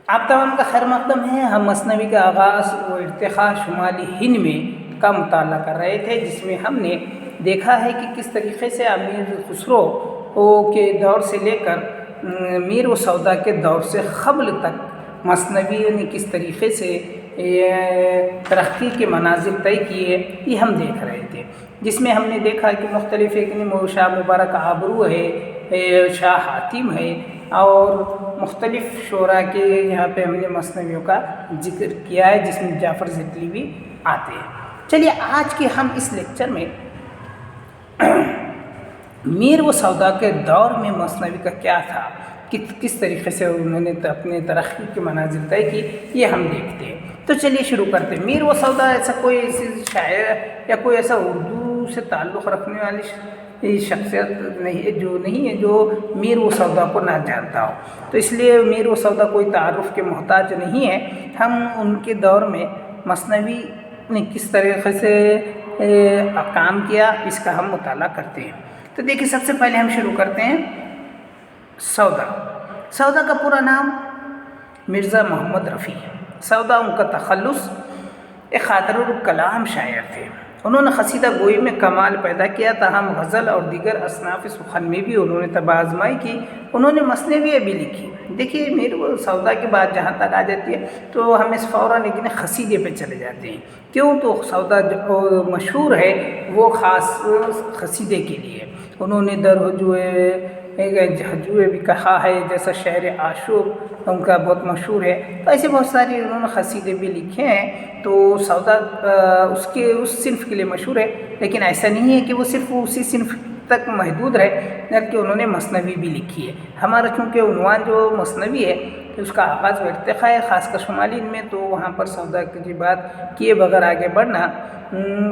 آپ تمام کا خیر مقدم ہے۔ ہم مثنوی کا آغاز و ارتقاء شمالی ہند میں کا مطالعہ کر رہے تھے، جس میں ہم نے دیکھا ہے کہ کس طریقے سے امیر خسرو کے دور سے لے کر میر و سودا کے دور سے قبل تک مثنوی نے کس طریقے سے ترقی کے منازل طے کیے، یہ ہم دیکھ رہے تھے، جس میں ہم نے دیکھا کہ مختلف شاہ مبارک آبرو ہے، شاہ حاتم ہے، اور مختلف شعراء کے یہاں پہ ہم نے مثنویوں کا ذکر کیا ہے، جس میں جعفر زیتلی بھی آتے ہیں۔ چلیے آج کے ہم اس لیکچر میں میر و سودا کے دور میں مثنوی کا کیا تھا، کس طریقے سے انہوں نے اپنے ترقی کے منازل طے کی، یہ ہم دیکھتے ہیں۔ تو چلیے شروع کرتے ہیں۔ میر و سودا ایسا کوئی ایسی شاعر یا کوئی ایسا اردو سے تعلق رکھنے والی شخصیت نہیں ہے جو میر و سودا کو نہ جانتا ہو، تو اس لیے میر و سودا کوئی تعارف کے محتاج نہیں ہے۔ ہم ان کے دور میں مثنوی نے کس طریقے سے کام کیا، اس کا ہم مطالعہ کرتے ہیں۔ تو دیکھیے سب سے پہلے ہم شروع کرتے ہیں سودا کا پورا نام مرزا محمد رفیع۔ سودا ان کا تخلص ایک خاطر الکلام شاعر تھے۔ انہوں نے قصیدہ گوئی میں کمال پیدا کیا، تاہم غزل اور دیگر اصناف سخن میں بھی انہوں نے طب آزمائی کی۔ انہوں نے مثنوی بھی لکھی۔ دیکھیے میر و سودا کی بات جہاں تک آ جاتی ہے تو ہم اس فوراً ایک قصیدے پہ چلے جاتے ہیں، کیوں تو سودا جو مشہور ہے وہ خاص قصیدے کے لیے۔ انہوں نے در ہجوے بھی کہا ہے، جیسا شعر عاشق ان کا بہت مشہور ہے، تو ایسے بہت ساری انہوں نے قصیدے بھی لکھے ہیں۔ تو سودا اس صنف کے لیے مشہور ہے، لیکن ایسا نہیں ہے کہ وہ صرف اسی صنف تک محدود رہے، بلکہ انہوں نے مثنوی بھی لکھی ہے۔ ہمارا چونکہ عنوان جو مثنوی ہے اس کا آغاز و ارتقاء ہے، خاص کر شمالی میں، تو وہاں پر سودا کی بات کیے بغیر آگے بڑھنا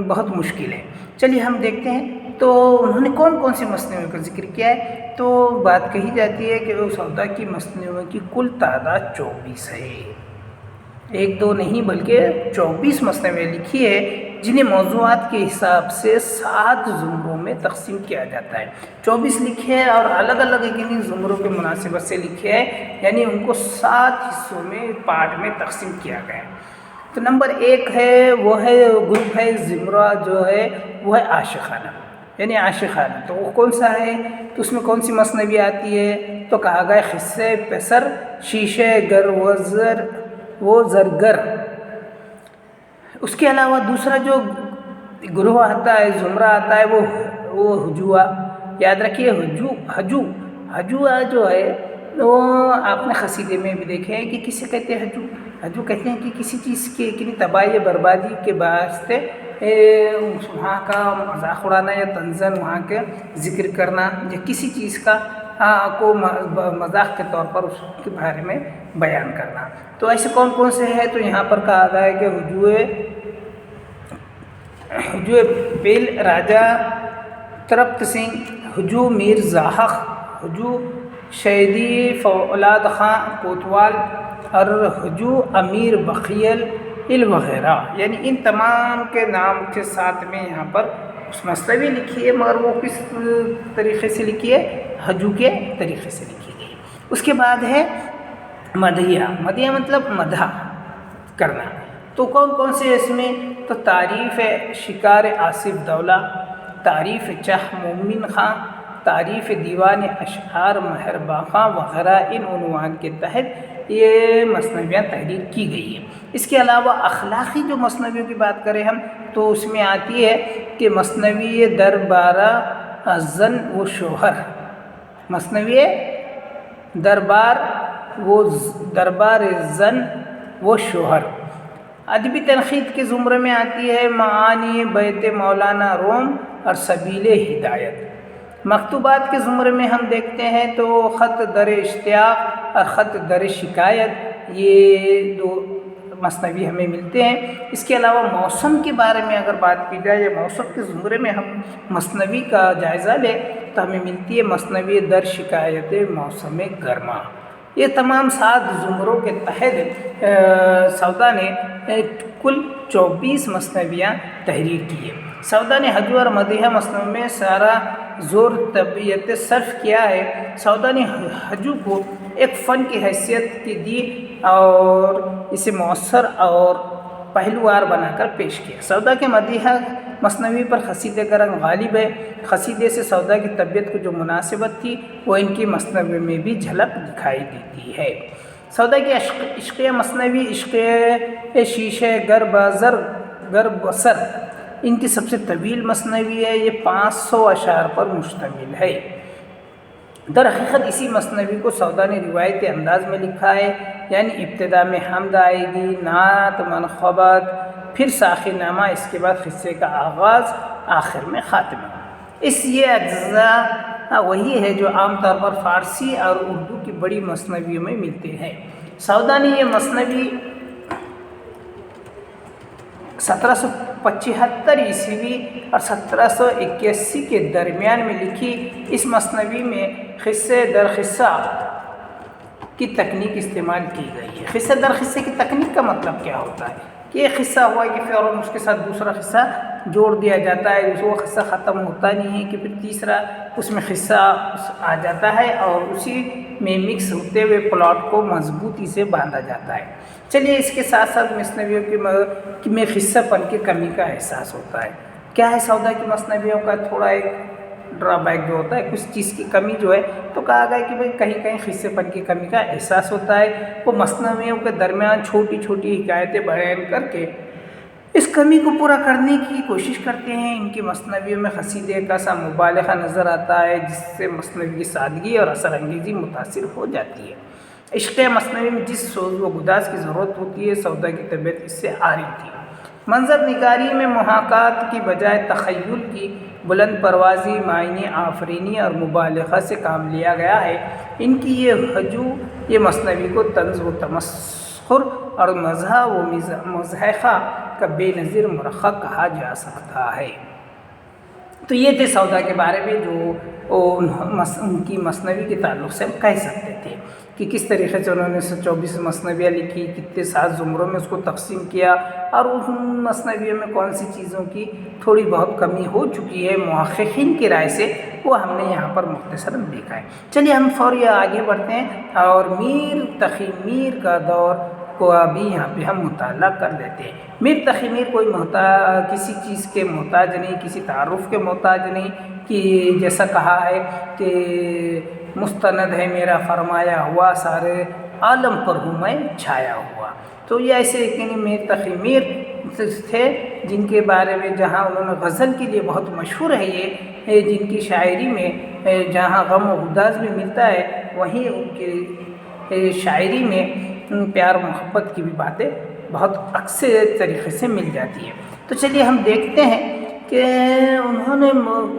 بہت مشکل ہے۔ چلیے ہم دیکھتے ہیں تو انہوں نے کون کون سی مثنویوں کا ذکر کیا ہے۔ تو بات کہی جاتی ہے کہ وہ سودا کی مثنویوں کی کل تعداد 24 ہے، ایک دو نہیں بلکہ 24 مثنویاں لکھی ہے، جنہیں موضوعات کے حساب سے 7 زمروں میں تقسیم کیا جاتا ہے۔ 24 لکھے ہیں اور الگ الگ زمروں کے مناسبت سے لکھے ہیں، یعنی ان کو 7 حصوں میں پارٹ میں تقسیم کیا گیا ہے۔ تو نمبر 1 ہے، وہ ہے گروپ ہے زمرہ جو ہے وہ ہے عاشقانہ، یعنی عاشقانہ۔ تو وہ کون سا ہے، تو اس میں کون سی مثنوی آتی ہے، تو کہا گیا قصے پسر شیشے گر و زرگر۔ اس کے علاوہ دوسرا جو گروہ آتا ہے، زمرہ آتا ہے، وہ ہجوا۔ یاد رکھیے ہجوا جو ہے وہ آپ نے قصیدے میں بھی دیکھے ہیں کہ کسے کہتے ہیں ہجو کہتے ہیں کہ کسی چیز کی تباہی بربادی کے واسطے وہاں کا مذاق اڑانا یا طنزاً وہاں کے ذکر کرنا، یا کسی چیز کا کو مذاق کے طور پر اس کے بارے میں بیان کرنا۔ تو ایسے کون کون سے ہیں، تو یہاں پر کہا گیا ہے کہ ہجوے بیل راجہ ترپت سنگھ، ہجو میر زاحق، ہجو شیدی فولاد خاں کوتوال، اور ہجو امیر بخیل وغیرہ، یعنی ان تمام کے نام کے ساتھ میں یہاں پر اس مثنوی لکھی ہے، مگر وہ کس طریقے سے لکھی ہے، ہجو کے طریقے سے لکھی گئی۔ اس کے بعد ہے مدیہ مطلب مدح کرنا۔ تو کون کون سے اس میں، تو تعریف شکار آصف دولہ، تعریف چہ مومن خاں، تعریف دیوان اشعار مہرباں خاں وغیرہ، ان عنوان کے تحت یہ مثنویاں تحریر کی گئی ہیں۔ اس کے علاوہ اخلاقی جو مثنویوں کی بات کریں ہم، تو اس میں آتی ہے کہ مثنوی دربارہ زن و شوہر، مثنوی دربار زن و شوہر۔ ادبی تنقید کے زمرے میں آتی ہے معانی بیت مولانا روم اور سبیل ہدایت۔ مکتوبات کے زمرے میں ہم دیکھتے ہیں تو خط در اشتیاق اور خط در شکایت، یہ 2 مثنوی ہمیں ملتے ہیں۔ اس کے علاوہ موسم کے بارے میں اگر بات کی جائے، یا موسم کے زمرے میں ہم مثنوی کا جائزہ لیں تو ہمیں ملتی ہے مثنوی در شکایت موسم گرما۔ یہ تمام 7 زمروں کے تحت سودا نے کل 24 مثنویاں تحریر کی ہے۔ سودا نے ہجو اور مدیحہ مثنوی میں زور طبیعت صرف کیا ہے، سودا نے ہجو کو ایک فن کی حیثیت کی دی اور اسے مؤثر اور پہلوار بنا کر پیش کیا۔ سودا کے مدیحہ مثنوی پر قصیدے کا رنگ غالب ہے۔ قصیدے سے سودا کی طبیعت کو جو مناسبت تھی وہ ان کی مثنوی میں بھی جھلک دکھائی دیتی ہے۔ سودا کی عشقیہ مثنوی عشق شیشے گر بسر ان کی سب سے طویل مثنوی ہے، یہ 500 اشعار پر مشتمل ہے۔ در حقیقت اسی مثنوی کو سودا نے روایتی انداز میں لکھا ہے، یعنی ابتدا میں حمد آئے گی، نعت، منقبت، پھر ساقی نامہ، اس کے بعد قصے کا آغاز، آخر میں خاتمہ۔ یہ اجزاء وہی ہے جو عام طور پر فارسی اور اردو کی بڑی مثنویوں میں ملتے ہیں۔ سودا نے یہ مثنوی 1775 عیسوی اور 1781 کے درمیان میں لکھی۔ اس مثنوی میں قصے در قصہ کی تکنیک استعمال کی گئی ہے۔ قصے در قصے کی تکنیک کا مطلب کیا ہوتا ہے کہ ایک قصہ ہوا کہ فوراً اس کے ساتھ دوسرا قصہ جوڑ دیا جاتا ہے، وہ قصہ ختم ہوتا نہیں ہے کہ پھر تیسرا اس میں قصہ آ جاتا ہے اور اسی میں مکس ہوتے ہوئے پلاٹ کو مضبوطی سے باندھا جاتا ہے۔ چلیے اس کے ساتھ ساتھ مثنویوں میں قصہ پن کی کمی کا احساس ہوتا ہے۔ کیا ہے سودا کی مثنویوں کا تھوڑا ایک ڈرا بیک جو ہوتا ہے، کچھ چیز کی کمی جو ہے، تو کہا گیا کہ کہیں کہیں قصے پن کی کمی کا احساس ہوتا ہے۔ وہ مثنویوں کے درمیان چھوٹی چھوٹی حکایتیں بیان کر کے اس کمی کو پورا کرنے کی کوشش کرتے ہیں۔ ان کی مثنویوں میں قصیدے کا سا مبالغہ نظر آتا ہے، جس سے مثنوی کی سادگی اور اثر انگیزی متاثر ہو جاتی ہے۔ عشق مثنوی میں جس سوز و گداز کی ضرورت ہوتی ہے، سودا کی طبیعت اس سے عاری تھی۔ منظر نگاری میں محاکات کی بجائے تخیل کی بلند پروازی، معنی آفرینی اور مبالغہ سے کام لیا گیا ہے۔ ان کی یہ ہجو یہ مثنوی کو طنز و تمسخر اور مزاح و مضحکہ کا بے نظیر مرقع کہا جا سکتا ہے۔ تو یہ تھے سودا کے بارے میں جو ان کی مثنوی کے تعلق سے ہم کہہ سکتے تھے کہ کس طریقے سے انہوں نے 124 مثنویاں لکھی، کتنے 7 زمروں میں اس کو تقسیم کیا، اور ان مثنویوں میں کون سی چیزوں کی تھوڑی بہت کمی ہو چکی ہے محققین کی رائے سے، وہ ہم نے یہاں پر مختصراً دیکھا ہے۔ چلیے ہم فوری آگے بڑھتے ہیں اور میر تقی میر کا دور کو ابھی یہاں پہ ہم مطالعہ کر لیتے ہیں۔ میر تقی میر کوئی کسی چیز کے محتاج نہیں، کسی تعارف کے محتاج نہیں، کہ جیسا کہا ہے کہ مستند ہے میرا فرمایا ہوا، سارے عالم پر ہوں میں چھایا ہوا۔ تو یہ ایسے یعنی میر تقی میر تھے جن کے بارے میں جہاں انہوں نے غزل کے لیے بہت مشہور ہے، یہ جن کی شاعری میں جہاں غم و گداز بھی ملتا ہے، وہیں ان کی شاعری میں پیار محبت کی بھی باتیں بہت اکثر طریقے سے مل جاتی ہے۔ تو چلیے ہم دیکھتے ہیں کہ انہوں نے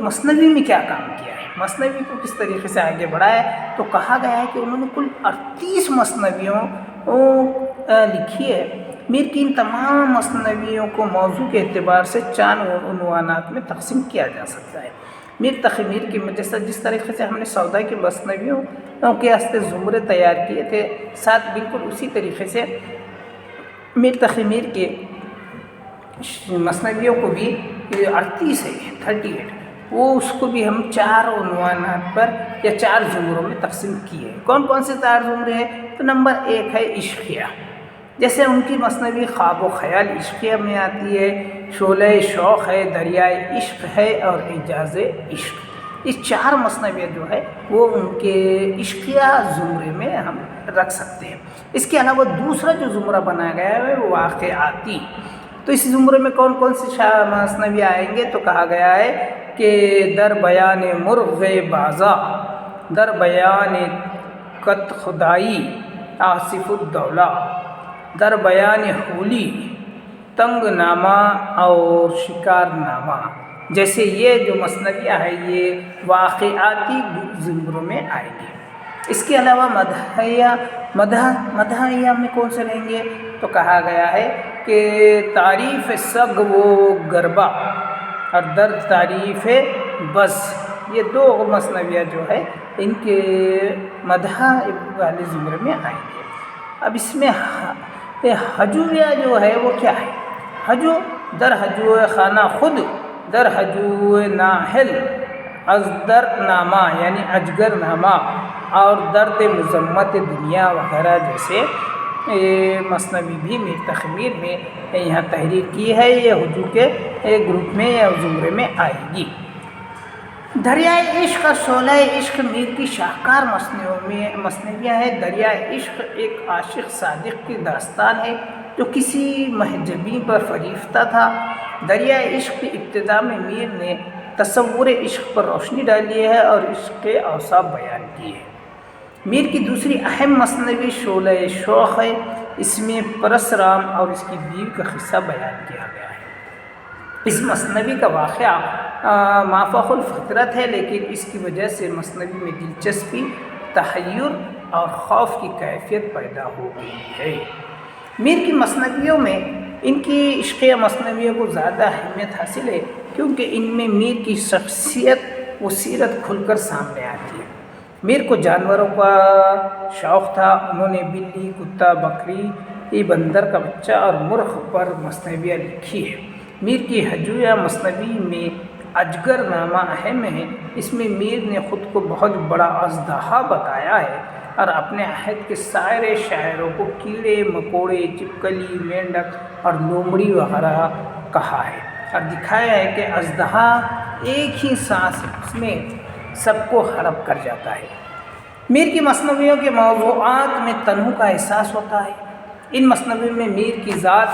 مثنوی میں کیا کام کیا ہے، مثنوی کو کس طریقے سے آگے بڑھایا ہے۔ تو کہا گیا ہے کہ انہوں نے کل 38 مثنویوں لکھی ہے۔ میر کی ان تمام مثنویوں کو موضوع کے اعتبار سے 4 عنوانات میں تقسیم کیا جا سکتا ہے۔ میر تقی میر کی جس طریقے سے ہم نے سودا کی مثنویوں کے واسطے زمرے تیار کیے تھے، ساتھ بالکل اسی طریقے سے میر تقی میر کے مثنویوں کو بھی 38 ہے 38، وہ اس کو بھی ہم 4 عنوانات پر یا 4 زمروں میں تقسیم کیے ہیں۔ کون کون سے 4 زمرے ہیں؟ تو نمبر 1 ہے عشقیہ، جیسے ان کی مثنوی خواب و خیال عشقیہ میں آتی ہے، شعلہ شوق ہے، دریائے عشق ہے اور اعجاز عشق۔ اس 4 مثنویاں جو ہے وہ ان کے عشقیہ زمرے میں ہم رکھ سکتے ہیں۔ اس کے علاوہ دوسرا جو زمرہ بنایا گیا ہے وہ واقعاتی۔ تو اس زمرے میں کون کون سے مثنویاں آئیں گے؟ تو کہا گیا ہے کہ در بیان مرغ بازا، در بیان قط خدائی آصف الدولہ، در بیان ہولی، تنگ نامہ اور شکار نامہ، جیسے یہ جو مثنویاں ہیں یہ واقعاتی زمروں میں آئیں گے۔ اس کے علاوہ مدحیہ میں کون سے رہیں گے؟ تو کہا گیا ہے کہ تعریف سگ و گربا اور در تعریف بس، یہ 2 مثنویاں جو ہے ان کے مدح والے زمرے میں آئیں گے۔ اب اس میں ہجویہ جو ہے وہ کیا ہے؟ ہجو در ہجو خانہ خود، در ہجو ناہل ازدر نامہ یعنی اجگر نامہ اور درد مذمت دنیا وغیرہ جیسے مثنوی بھی میر تخمیر میں یہاں تحریر کی ہے. یہ حجو کے گروپ میں یا زمرے میں آئے گی. دریائے عشق اور شعلہ عشق میر کی شاہکار مثنویاں ہیں. دریائے عشق ایک عاشق صادق کی داستان ہے جو کسی محجبی پر فریفتہ تھا. دریائے عشق کی ابتدا میں میر نے تصور عشق پر روشنی ڈالی ہے اور عشق کے اوصاف بیان کیے ہیں. میر کی دوسری اہم مثنوی شعلہ شوق ہے. اس میں پرسرام اور اس کی بیوی کا قصہ بیان کیا گیا ہے. اس مثنوی کا واقعہ مافوق الفطرت ہے، لیکن اس کی وجہ سے مثنوی میں دلچسپی، تحیر اور خوف کی کیفیت پیدا ہو گئی ہے. میر کی مثنویوں میں ان کی عشقیہ مثنویوں کو زیادہ اہمیت حاصل ہے کیونکہ ان میں میر کی شخصیت و سیرت کھل کر سامنے آتی ہے. میر کو جانوروں کا شوق تھا. انہوں نے بلی، کتا، بکری، بندر کا بچہ اور مرغ پر مثنویاں لکھی ہیں. میر کی ہجویہ مثنوی میں اجگر نامہ اہم ہے. اس میں میر نے خود کو بہت بڑا اژدہا بتایا ہے اور اپنے عہد کے سارے شاعروں کو کیڑے مکوڑے، چپکلی، مینڈک اور لومڑی وغیرہ کہا ہے اور دکھایا ہے کہ اژدہا ایک ہی سانس میں سب کو ہڑپ کر جاتا ہے. میر کی مثنویوں کے موضوعات میں تنوع کا احساس ہوتا ہے. ان مثنویوں میں میر کی ذات،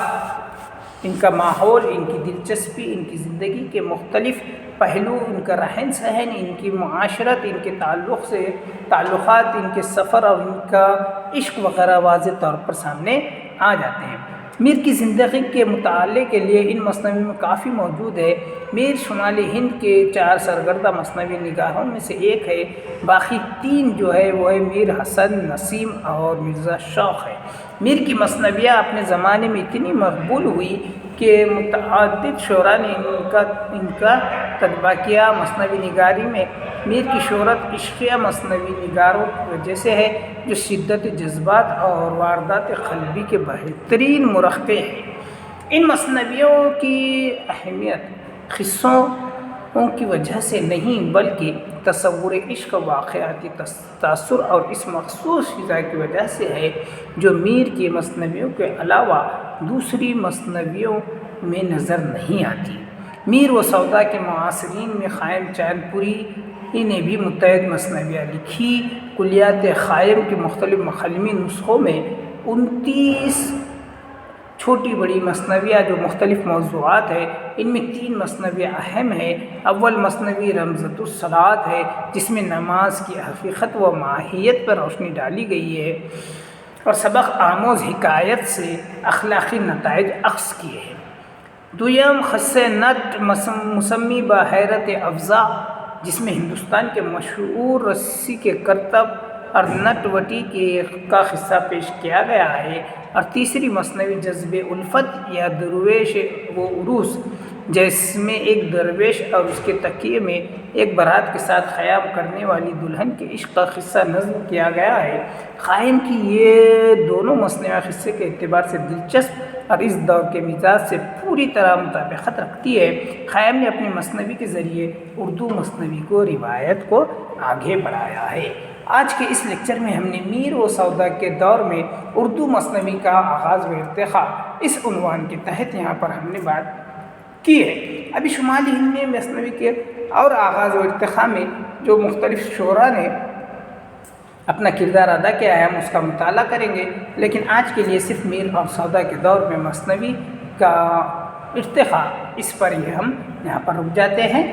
ان کا ماحول، ان کی دلچسپی، ان کی زندگی کے مختلف پہلو، ان کا رہن سہن، ان کی معاشرت، ان کے تعلقات، ان کے سفر اور ان کا عشق وغیرہ واضح طور پر سامنے آ جاتے ہیں. میر کی زندگی کے مطالعے کے لیے ان مثنوی میں کافی موجود ہے. میر شمالی ہند کے 4 سرگردہ مثنوی نگاروں میں سے ایک ہے. باقی 3 جو ہے وہ ہے میر حسن، نسیم اور مرزا شوق ہے. میر کی مثنویاں اپنے زمانے میں اتنی مقبول ہوئی کہ متعدد شعراء نے ان کا تتبع کیا. مثنوی نگاری میں میر کی شہرت عشقیہ مثنوی نگاروں کی وجہ سے ہے جو شدت جذبات اور واردات قلبی کے بہترین مرقع ہیں. ان مثنویوں کی اہمیت قصوں کی وجہ سے نہیں بلکہ تصور عشق، واقعاتی تاثر اور اس مخصوص فضا کی وجہ سے ہے جو میر کی مثنویوں کے علاوہ دوسری مثنویوں میں نظر نہیں آتی. میر و سودا کے معاصرین میں خائم چاند پوری نے بھی متعدد مثنویاں لکھی. کلیات خائم کے مختلف مقالمی نسخوں میں 29 چھوٹی بڑی مثنویاں جو مختلف موضوعات ہیں. ان میں 3 مثنویاں اہم ہیں. اول مثنوی رمزۃ الصلاۃ ہے جس میں نماز کی حقیقت و ماہیت پر روشنی ڈالی گئی ہے اور سبق آموز حکایت سے اخلاقی نتائج اخذ کیے ہیں. دویم قصہ نٹ مسمی بحیرت افزا جس میں ہندوستان کے مشہور رسی کے کرتب اور نٹ وٹی کا قصہ پیش کیا گیا ہے. اور تیسری مثنوی جذب الفت یا درویش و عروس جس میں ایک درویش اور اس کے تکیے میں ایک بارات کے ساتھ خیام کرنے والی دلہن کے عشق کا قصہ نظم کیا گیا ہے. خائم کی یہ دونوں مثنویاں قصے کے اعتبار سے دلچسپ اور اس دور کے مزاج سے پوری طرح مطابقت رکھتی ہے. خائم نے اپنی مثنوی کے ذریعے اردو مثنوی کو روایت کو آگے بڑھایا ہے. آج کے اس لیکچر میں ہم نے میر و سودا کے دور میں اردو مثنوی کا آغاز و ارتقاء اس عنوان کے تحت یہاں پر ہم نے بات کی ہے. ابھی شمالی ہند میں مثنوی کے اور آغاز و ارتقاء میں جو مختلف شعراء نے اپنا کردار ادا کیا ہے ہم اس کا مطالعہ کریں گے. لیکن آج کے لیے صرف میر اور سودا کے دور میں مثنوی کا ارتقاء اس پر ہی ہم یہاں پر رک جاتے ہیں.